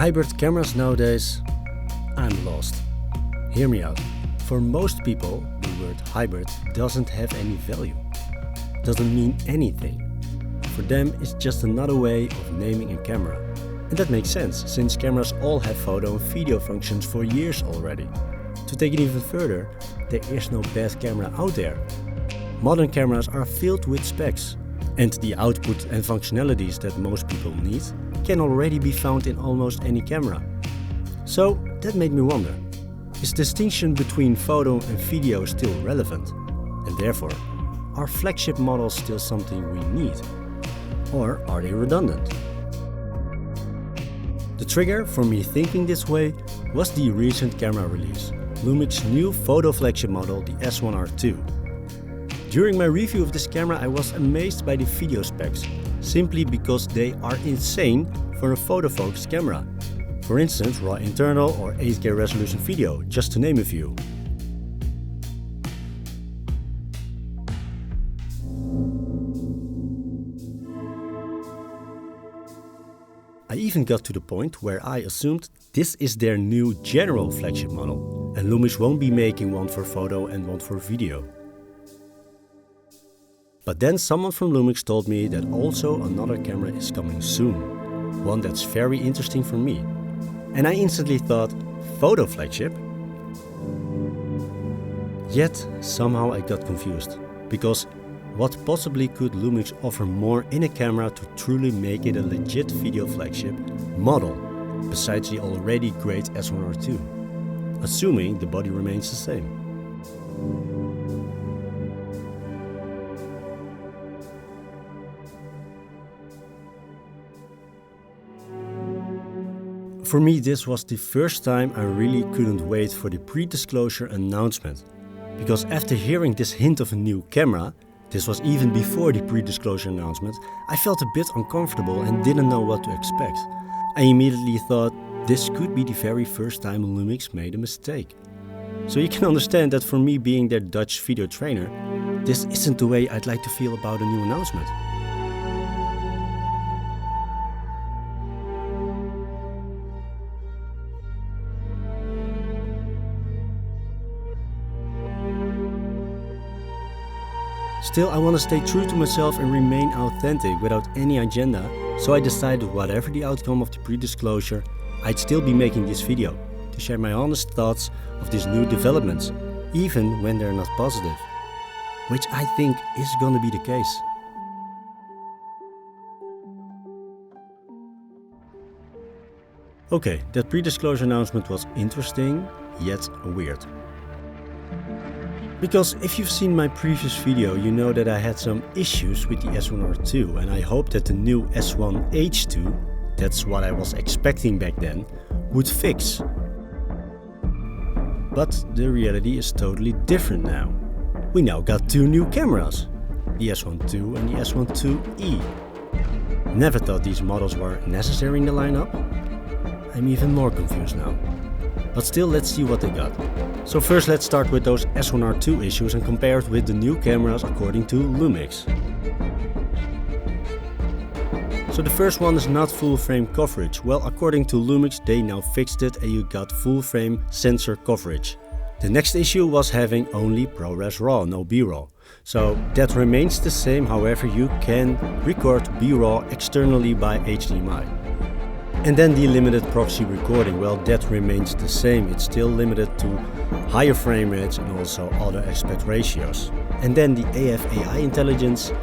Hybrid cameras nowadays, I'm lost. Hear me out. For most people, the word hybrid doesn't have any value. Doesn't mean anything. For them, it's just another way of naming a camera. And that makes sense, since cameras all have photo and video functions for years already. To take it even further, there is no bad camera out there. Modern cameras are filled with specs, and the output and functionalities that most people need can already be found in almost any camera. So that made me wonder, is distinction between photo and video still relevant? And therefore, are flagship models still something we need? Or are they redundant? The trigger for me thinking this way was the recent camera release, Lumix's new photo flagship model, the S1II. During my review of this camera, I was amazed by the video specs, simply because they are insane for a photo-focused camera. For instance, raw internal or 8K resolution video, just to name a few. I even got to the point where I assumed this is their new general flagship model, and Lumix won't be making one for photo and one for video. But then someone from Lumix told me that also another camera is coming soon, one that's very interesting for me. And I instantly thought, photo flagship? Yet somehow I got confused, because what possibly could Lumix offer more in a camera to truly make it a legit video flagship model, besides the already great S1II, assuming the body remains the same? For me, this was the first time I really couldn't wait for the pre-disclosure announcement, because after hearing this hint of a new camera, this was even before the pre-disclosure announcement, I felt a bit uncomfortable and didn't know what to expect. I immediately thought this could be the very first time Lumix made a mistake. So you can understand that for me, being their Dutch video trainer, this isn't the way I'd like to feel about a new announcement. Still, I want to stay true to myself and remain authentic without any agenda, so I decided whatever the outcome of the pre-disclosure, I'd still be making this video to share my honest thoughts of these new developments, even when they're not positive, which I think is gonna be the case. Okay, that pre-disclosure announcement was interesting, yet weird. Because if you've seen my previous video, you know that I had some issues with the S1II, and I hope that the new S1H2, that's what I was expecting back then, would fix. But the reality is totally different now. We now got two new cameras, the S1II and the S1IIE. Never thought these models were necessary in the lineup. I'm even more confused now. But still, let's see what they got. So first, let's start with those S1R2 issues and compare it with the new cameras according to Lumix. So the first one is not full frame coverage. Well, according to Lumix, they now fixed it and you got full frame sensor coverage. The next issue was having only ProRes RAW, no B-RAW. So that remains the same, however you can record B-RAW externally by HDMI. And then the limited proxy recording, well, that remains the same. It's still limited to higher frame rates and also other aspect ratios. And then the AF/AI intelligence,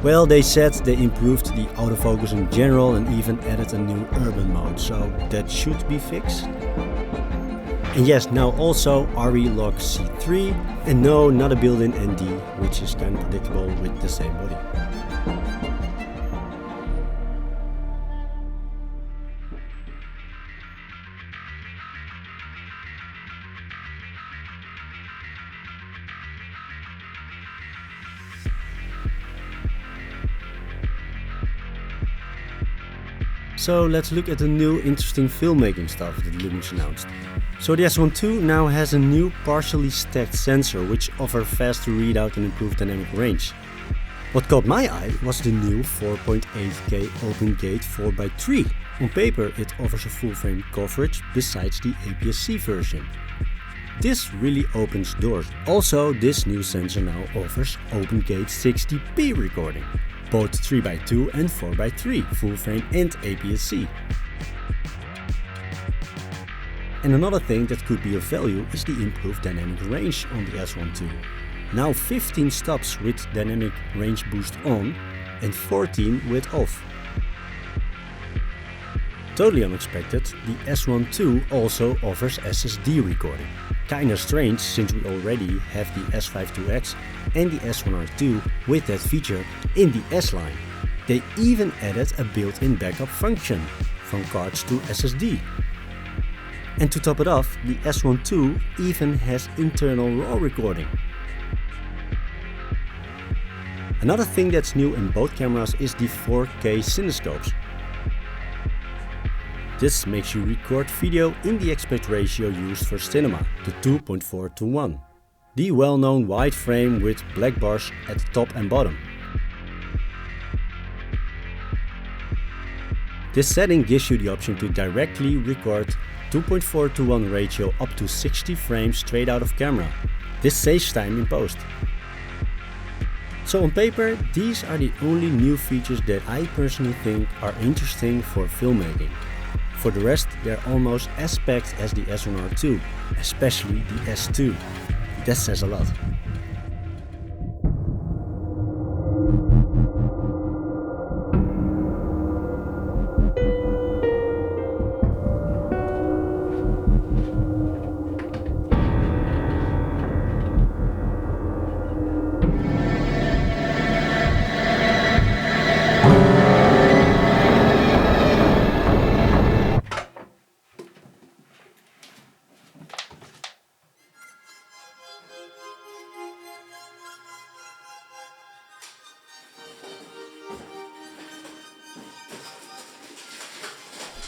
well, they said they improved the autofocus in general and even added a new urban mode, so that should be fixed. And yes, now also RE-Log C3, and no, not a built-in ND, which is kind of predictable with the same body. So let's look at the new interesting filmmaking stuff that Lumix announced. So the S1II now has a new partially stacked sensor which offers faster readout and improved dynamic range. What caught my eye was the new 4.8K open gate 4x3. On paper it offers a full frame coverage besides the APS-C version. This really opens doors. Also, this new sensor now offers open gate 60p recording, both 3x2 and 4x3, full frame and APS-C. And another thing that could be of value is the improved dynamic range on the S1II. Now 15 stops with dynamic range boost on and 14 with off. Totally unexpected, the S1II also offers SSD recording. Kinda strange since we already have the S52X and the S1R2 with that feature in the S line. They even added a built-in backup function from cards to SSD. And to top it off, the S1II even has internal RAW recording. Another thing that's new in both cameras is the 4K cinescopes. This makes you record video in the aspect ratio used for cinema, the 2.4:1. The well-known wide frame with black bars at the top and bottom. This setting gives you the option to directly record 2.4:1 ratio up to 60 frames straight out of camera. This saves time in post. So on paper, these are the only new features that I personally think are interesting for filmmaking. For the rest, they're almost as packed as the S1R2, especially the S2. That says a lot.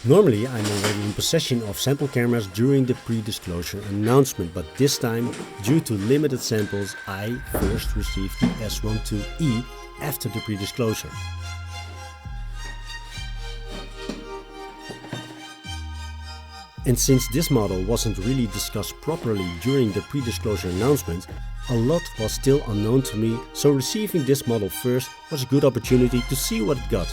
Normally I'm already in possession of sample cameras during the pre-disclosure announcement, but this time, due to limited samples, I first received the S1II after the pre-disclosure. And since this model wasn't really discussed properly during the pre-disclosure announcement, a lot was still unknown to me, so receiving this model first was a good opportunity to see what it got.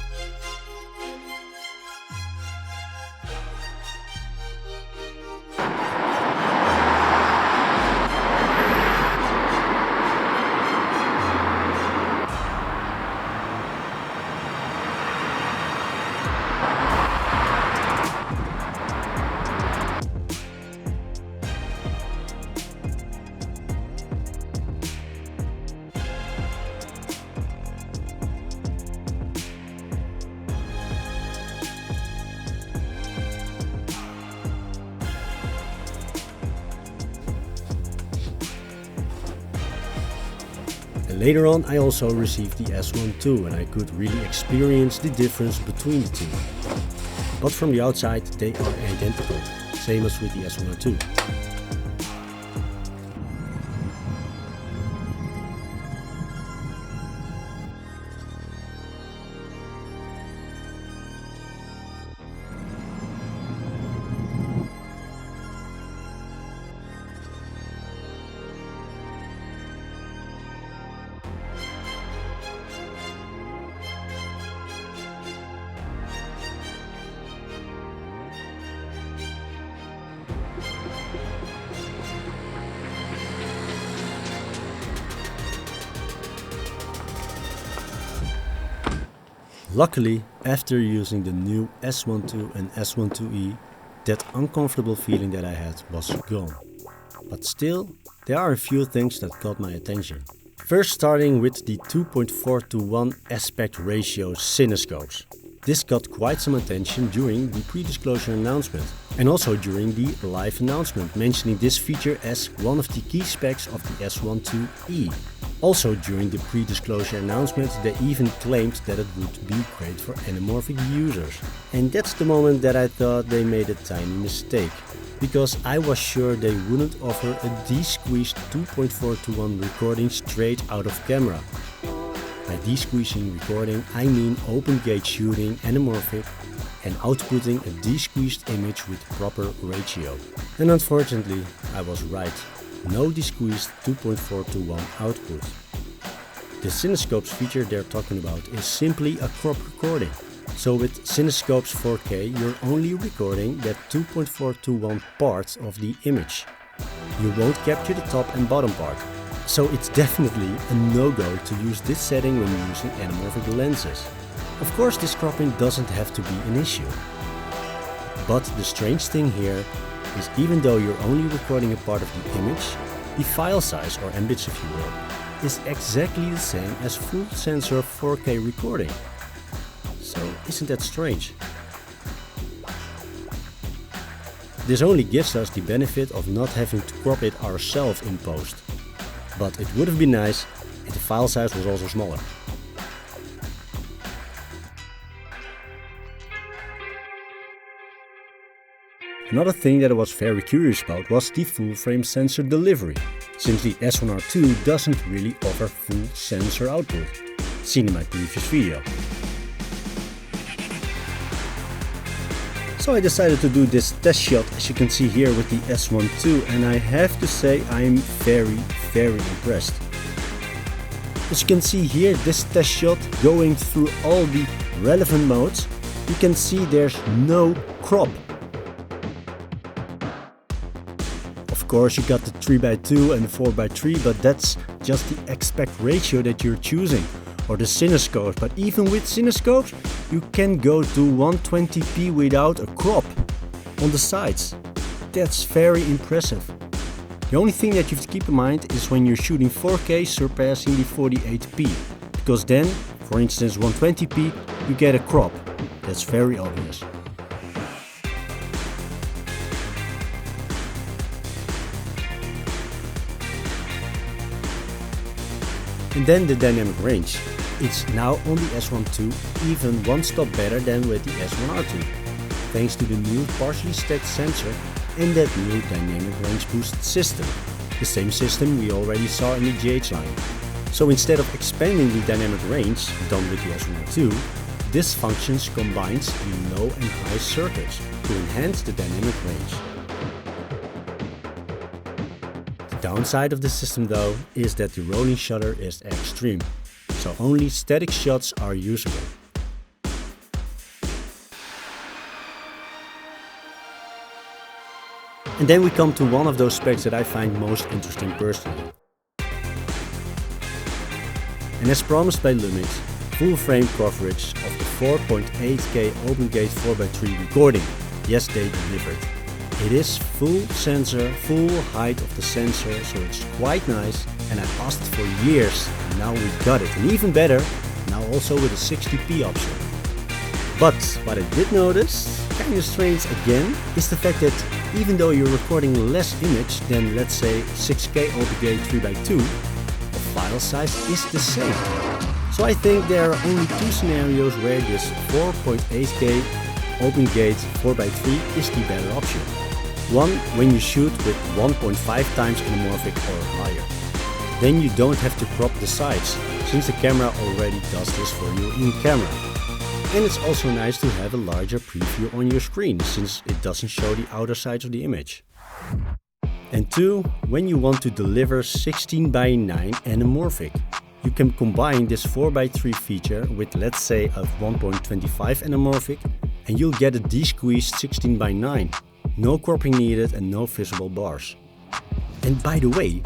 Later on I also received the S1II and I could really experience the difference between the two. But from the outside they are identical, same as with the S1R2. Luckily, after using the new S1II and S1IIE, that uncomfortable feeling that I had was gone. But still, there are a few things that caught my attention. First, starting with the 2.4:1 aspect ratio cinescopes. This got quite some attention during the pre-disclosure announcement and also during the live announcement, mentioning this feature as one of the key specs of the S1IIE. Also during the pre-disclosure announcement they even claimed that it would be great for anamorphic users. And that's the moment that I thought they made a tiny mistake, because I was sure they wouldn't offer a de-squeezed 2.4:1 recording straight out of camera. By de-squeezing recording, I mean open gate shooting anamorphic and outputting a de-squeezed image with proper ratio. And unfortunately, I was right. No de-squeezed 2.4:1 output. The cinescopes feature they're talking about is simply a crop recording. So with cinescopes 4K, you're only recording that 2.4:1 part of the image. You won't capture the top and bottom part. So it's definitely a no-go to use this setting when using anamorphic lenses. Of course, this cropping doesn't have to be an issue. But the strange thing here is even though you're only recording a part of the image, the file size, or mbits if you will, is exactly the same as full sensor 4K recording. So isn't that strange? This only gives us the benefit of not having to crop it ourselves in post. But it would have been nice if the file size was also smaller. Another thing that I was very curious about was the full frame sensor delivery, since the S1R2 doesn't really offer full sensor output, seen in my previous video. So I decided to do this test shot, as you can see here, with the S1II, and I have to say I'm very impressed. As you can see here, this test shot going through all the relevant modes, you can see there's no crop. Of course you got the 3:2 and the 4:3, but that's just the aspect ratio that you're choosing, or the cinescope. But even with cinescopes, you can go to 120p without a crop on the sides. That's very impressive. The only thing that you have to keep in mind is when you're shooting 4K surpassing the 48p, because then, for instance 120p, you get a crop. That's very obvious. And then the dynamic range. It's now on the S1II even one stop better than with the S1R2, thanks to the new partially stacked sensor and that new dynamic range boost system, the same system we already saw in the GH line. So instead of expanding the dynamic range done with the S1R2, this function combines the low and high circuits to enhance the dynamic range. The downside of the system though is that the rolling shutter is extreme, so only static shots are usable. And then we come to one of those specs that I find most interesting personally. And as promised by Lumix, full frame coverage of the 4.8K open gate 4:3 recording. Yes, they delivered. It is full sensor, full height of the sensor, so it's quite nice, and I asked for years and now we got it. And even better, now also with a 60p option. But what I did notice, kind of strange again, is the fact that even though you're recording less image than, let's say, 6K open gate 3:2, the file size is the same. So I think there are only two scenarios where this 4.8K open gate 4:3 is the better option. One, when you shoot with 1.5 times anamorphic or higher. Then you don't have to crop the sides, since the camera already does this for you in camera. And it's also nice to have a larger preview on your screen, since it doesn't show the outer sides of the image. And two, when you want to deliver 16:9 anamorphic. You can combine this 4:3 feature with, let's say, a 1.25 anamorphic, and you'll get a de-squeezed 16:9. No cropping needed and no visible bars. And by the way,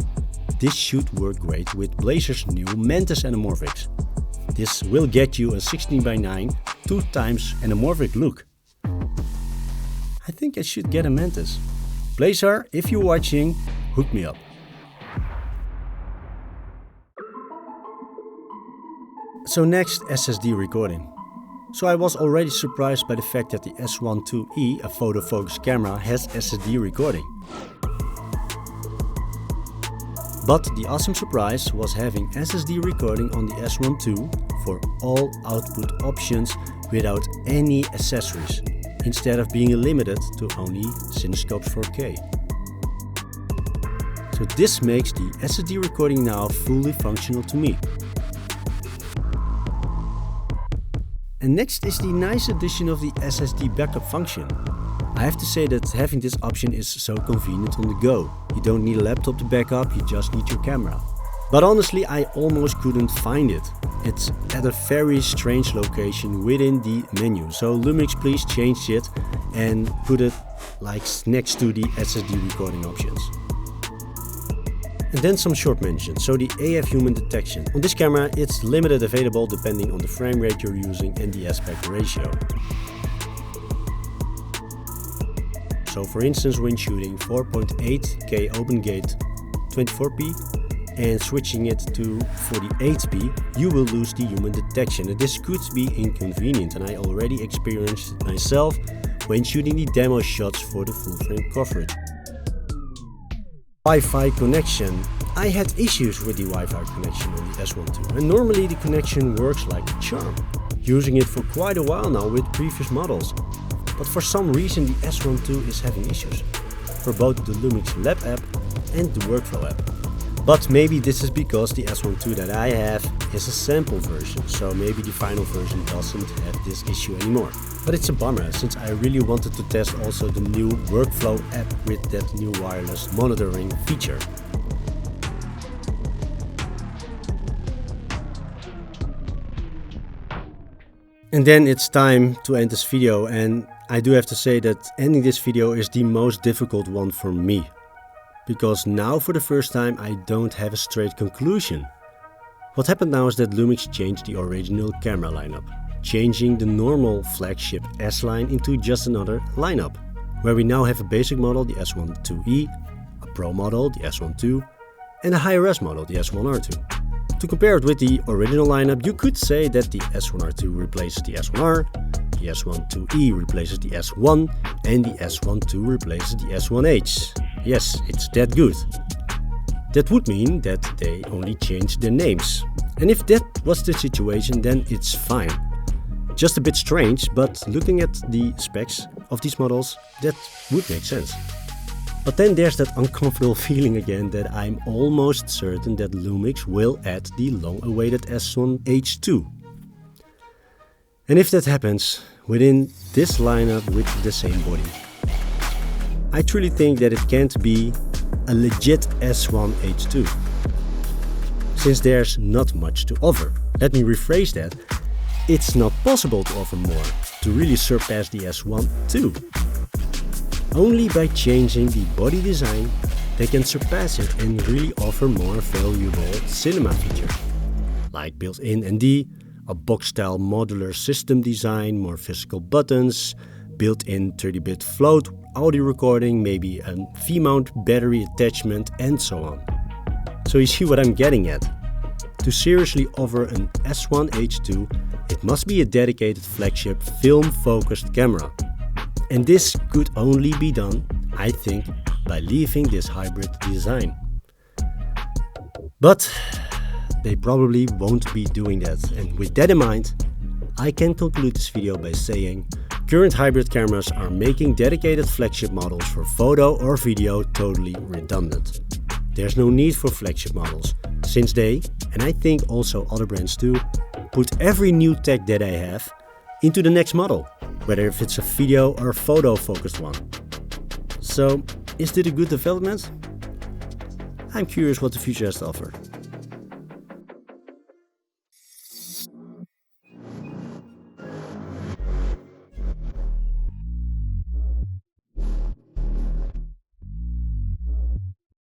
this should work great with BLAZAR's new Mantis anamorphics. This will get you a 16:9 2x anamorphic look. I think I should get a Mantis. BLAZAR, if you're watching, hook me up. So next, SSD recording. So I was already surprised by the fact that the S1IIE, a photo focus camera, has SSD recording. But the awesome surprise was having SSD recording on the S1II for all output options without any accessories, instead of being limited to only Cinescope 4K. So this makes the SSD recording now fully functional to me. And next is the nice addition of the SSD backup function. I have to say that having this option is so convenient on the go. You don't need a laptop to back up, you just need your camera. But honestly, I almost couldn't find it. It's at a very strange location within the menu. So Lumix, please change it and put it like next to the SSD recording options. And then some short mentions. So the AF human detection. On this camera it's limited available depending on the frame rate you're using and the aspect ratio. So for instance, when shooting 4.8K open gate 24p and switching it to 48p, you will lose the human detection, and this could be inconvenient, and I already experienced it myself when shooting the demo shots for the full frame coverage. Wi-Fi connection. I had issues with the Wi-Fi connection on the S1II, and normally the connection works like a charm. Using it for quite a while now with previous models. But for some reason the S1II is having issues for both the Lumix Lab app and the Workflow app. But maybe this is because the S1II that I have is a sample version, so maybe the final version doesn't have this issue anymore. But it's a bummer, since I really wanted to test also the new Workflow app with that new wireless monitoring feature. And then it's time to end this video, and I do have to say that ending this video is the most difficult one for me. Because now for the first time I don't have a straight conclusion. What happened now is that Lumix changed the original camera lineup, changing the normal flagship S line into just another lineup, where we now have a basic model, the S1IIE, a Pro model, the S1II, and a high-res model, the S1R2. To compare it with the original lineup, you could say that the S1R2 replaces the S1R, the S1IIE replaces the S1, and the S1II replaces the S1H. Yes, it's that good. That would mean that they only changed their names. And if that was the situation, then it's fine. Just a bit strange, but looking at the specs of these models, that would make sense. But then there's that uncomfortable feeling again that I'm almost certain that Lumix will add the long-awaited S1H2. And if that happens, within this lineup with the same body, I truly think that it can't be a legit S1H2, since there's not much to offer. Let me rephrase that. It's not possible to offer more, to really surpass the S1II. Only by changing the body design, they can surpass it and really offer more valuable cinema features, like built-in ND, a box-style modular system design, more physical buttons, built-in 30-bit float, audio recording, maybe a V-mount battery attachment, and so on. So you see what I'm getting at. To seriously offer an S1H2, it must be a dedicated flagship film-focused camera. And this could only be done, I think, by leaving this hybrid design. But they probably won't be doing that, and with that in mind, I can conclude this video by saying current hybrid cameras are making dedicated flagship models for photo or video totally redundant. There's no need for flagship models, since they, and I think also other brands too, put every new tech that they have into the next model, whether if it's a video or photo focused one. So, is this a good development? I'm curious what the future has to offer.